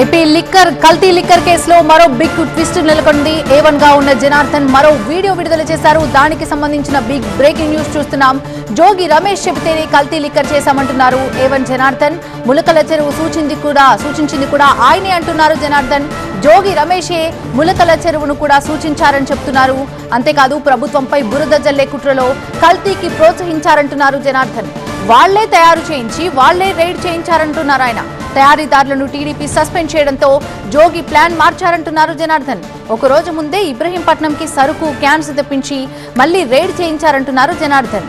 AP కల్తీ liquor కేసులో మరో బిగ్ ట్విస్ట్ నెలకొంది. A1 గా ఉన్న జనార్దన్ మరో వీడియో విడుదల చేశారు. దానికి సంబంధించిన బిగ్ బ్రేకింగ్ న్యూస్ చూస్తున్నాం. జోగి రమేష్ చెబితేనే కల్తీ లిక్కర్ చేశామంటున్నారు A1 జనార్దన్. ములకల చెరువు సూచించింది కూడా ఆయనే అంటున్నారు జనార్దన్. జోగి రమేషే ములకల చెరువును కూడా సూచించారని చెప్తున్నారు. అంతేకాదు ప్రభుత్వంపై బురద జల్లే కుట్రలో కల్తీకి ప్రోత్సహించారంటున్నారు జనార్దన్. వాళ్లే తయారు చేయించి వాళ్లే రైడ్ చేయించారంటున్నారు ఆయన. తయారీదారులను టీడీపీ సస్పెండ్ చేయడంతో జోగి ప్లాన్ మార్చారంటున్నారు జనార్దన్. ఒకరోజు ముందే ఇబ్రహీంపట్నంకి సరుకు క్యాన్స్ తెప్పించి మళ్లీ రైడ్ చేయించారంటున్నారు జనార్దన్.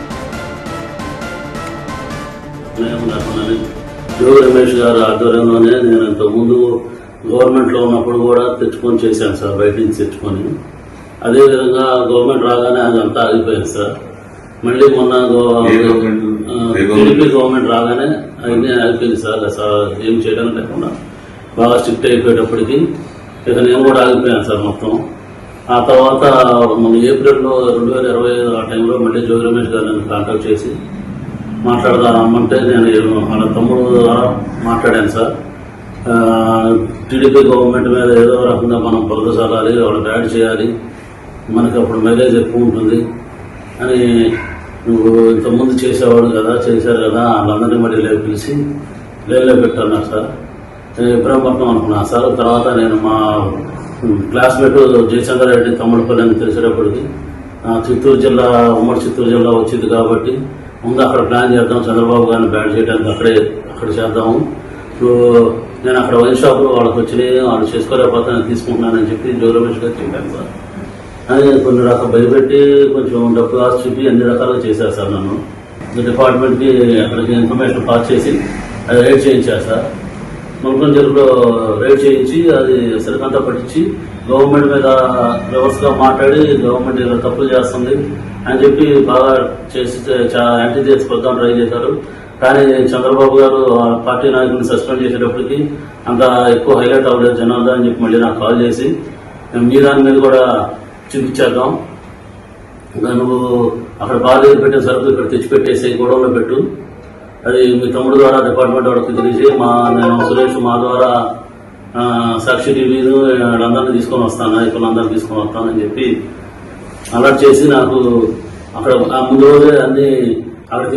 జోగి రమేష్ గారు ఆధ్వర్యంలోనే నేను ఇంతకుముందు గవర్నమెంట్ లో ఉన్నప్పుడు కూడా తెచ్చుకొని చేశాను సార్, బయట నుంచి తెచ్చుకొని. అదేవిధంగా గవర్నమెంట్ రాగానే అదంతా ఆగిపోయింది సార్. మళ్ళీ మొన్న టీడీపీ గవర్నమెంట్ రాగానే అవన్నీ ఆగిపోయింది సార్. ఏం చేయడం లేకుండా బాగా స్ట్రిక్ట్ అయిపోయేటప్పటికి ఇక నేను కూడా ఆగిపోయాను సార్ మొత్తం. ఆ తర్వాత మన ఏప్రిల్లో 2025 ఆ టైంలో మళ్ళీ జోగి రమేష్ గారు నన్ను కాంటాక్ట్ చేసి మాట్లాడదామంటే నేను వాళ్ళ తమ్ముడు ద్వారా మాట్లాడాను సార్. టీడీపీ గవర్నమెంట్ మీద ఏదో రకంగా మనం బురద చల్లాలి, వాళ్ళకి యాడ్ చేయాలి, మనకి అప్పుడు మైలేజ్ ఎక్కువ ఉంటుంది అని నువ్వు ఇంతకుముందు చేశారు కదా వాళ్ళందరినీ మళ్ళీ పిలిచి లేలో పెట్టన్నారు సార్. నేను ఇబ్రహీంపట్నం అనుకున్నాను సార్. తర్వాత నేను మా క్లాస్మేట్ జయచంద్ర రెడ్డి తమ్ముడుపల్లి అని తెలిసేటప్పటికి చిత్తూరు జిల్లా, ఉమ్మడి చిత్తూరు జిల్లా వచ్చింది కాబట్టి ముందు అక్కడ ప్లాన్ చేద్దాం, చంద్రబాబు గారిని బ్యాన్ చేయడానికి అక్కడ చేద్దాము. ఇప్పుడు నేను అక్కడ వైన్ షాపులు వాళ్ళకి వచ్చినాయి, వాళ్ళు చేసుకోలేకపోతే నేను తీసుకుంటున్నానని చెప్పి జోగి రమేష్ గారు చెప్పాను సార్. అని కొన్ని రకాల భయపెట్టి కొంచెం డబ్బు ఆశ చూపి అన్ని రకాలుగా చేశారు సార్. నన్ను డిపార్ట్మెంట్కి అక్కడికి ఇన్ఫర్మేషన్ పాస్ చేసి అది రైడ్ చేయించారు సార్. ముల్కం చెరువులో రైడ్ చేయించి అది సరికంతా పట్టించి గవర్నమెంట్ మీద రివర్స్గా మాట్లాడి గవర్నమెంట్ ఇలా తప్పులు చేస్తుంది అని చెప్పి బాగా చేసి యాంటీ చేసి పొద్దాం ట్రై చేశారు. కానీ చంద్రబాబు గారు పార్టీ నాయకుడిని సస్పెండ్ చేసేటప్పటికి అంత ఎక్కువ హైలైట్ అవ్వలేదు జనాలు అని చెప్పి మళ్ళీ నాకు కాల్ చేసి మీ దాని మీద కూడా చూపించేద్దాం, నువ్వు అక్కడ బాగా పెట్టిన సరుకు ఇక్కడ తెచ్చిపెట్టేసి గొడవలో పెట్టు, అది మీ తమ్ముడు ద్వారా డిపార్ట్మెంట్ వాళ్ళకి తెలిసి నేను సురేష్ మా ద్వారా సాక్షి టీవీను వాళ్ళందరినీ తీసుకొని వస్తాను, నాయకులందరినీ తీసుకొని వస్తానని చెప్పి అలర్ట్ చేసి నాకు అక్కడ ముందు రోజే అన్ని అక్కడికి